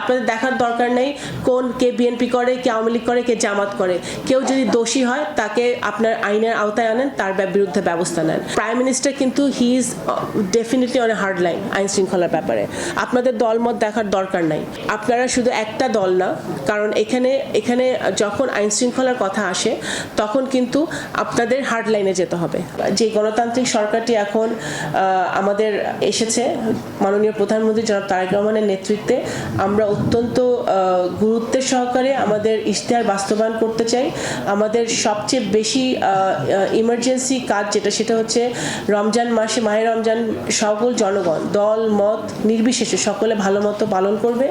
আপনাদের দেখার দরকার নেই কোন কে বিএনপি করে, কে আওয়ামী লীগ করে, কে জামাত করে। কেউ যদি দোষী হয় তাকে আপনার আইনের আওতায় আনেন, তার বিরুদ্ধে ব্যবস্থা নেন। প্রাইম মিনিস্টার কিন্তু he is definitely on a hard line আইন শৃঙ্খলার ব্যাপারে। আপনাদের দলমত দেখার দরকার নাই। আপনারা শুধু একটা দল না, কারণ এখানে যখন আইন শৃঙ্খলার কথা আসে তখন কিন্তু আপনাদের হার্ড লাইনে যেতে হবে। যে গণতান্ত্রিক সরকারটি এখন আমাদের এসেছে মাননীয় প্রধানমন্ত্রী জনাব তারেক রহমানের নেতৃত্বে, আমরা অত্যন্ত গুরুত্বের সহকারে আমাদের ইশতেহার বাস্তবায়ন করতে চাই। আমাদের সবচেয়ে বেশি ইমার্জেন্সি কাজ সেটা হচ্ছে রমজান মাসে, মাহে রমজান সকল জনগণ দল মত নির্বিশেষে সকলে ভালো মতো পালন করবে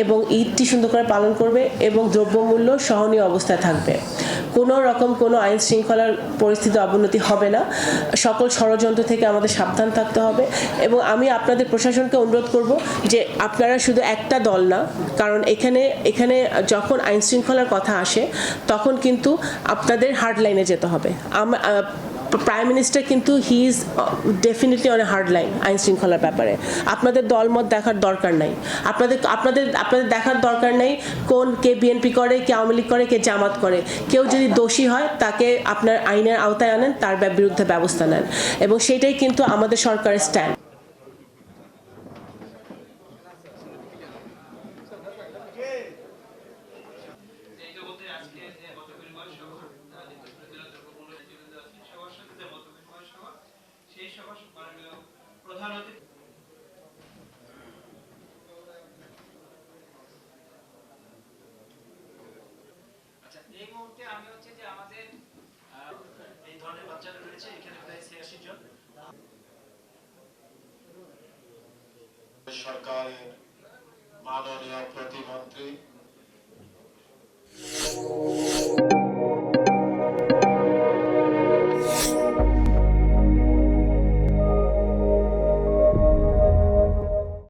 এবং ঈদটি সুন্দর করে পালন করবে এবং দ্রব্যমূল্য সহনীয় অবস্থায় থাকবে। কোনো রকম কোনো আইন শৃঙ্খলার পরিস্থিতি অবনতি হবে না। সকল ষড়যন্ত্র থেকে আমাদের সাবধান থাকতে হবে এবং আমি আপনাদের প্রশাসনকে অনুরোধ করব যে আপনারা শুধু একটা দল না, কারণ এখানে যখন আইন শৃঙ্খলার কথা আসে তখন কিন্তু আপনাদের হার্ড লাইনে যেতে হবে। প্রাইম মিনিস্টার কিন্তু he is definitely on a hard line আইন শৃঙ্খলার ব্যাপারে। আপনাদের দলমত দেখার দরকার নাই। আপনাদের দেখার দরকার নেই কোন কে বিএনপি করে, কে আওয়ামী লীগ করে, কে জামাত করে। কেউ যদি দোষী হয় তাকে আপনার আইনের আওতায় আনেন, তার বিরুদ্ধে ব্যবস্থা নেন এবং সেটাই কিন্তু আমাদের সরকারের স্ট্যান্ড। এই মুহূর্তে আমি হচ্ছে যে আমাদের এই ধরনের বাচ্চারা রয়েছে এখানে প্রায় ৮৬ জন। সরকারের মাননীয় প্রতিমন্ত্রী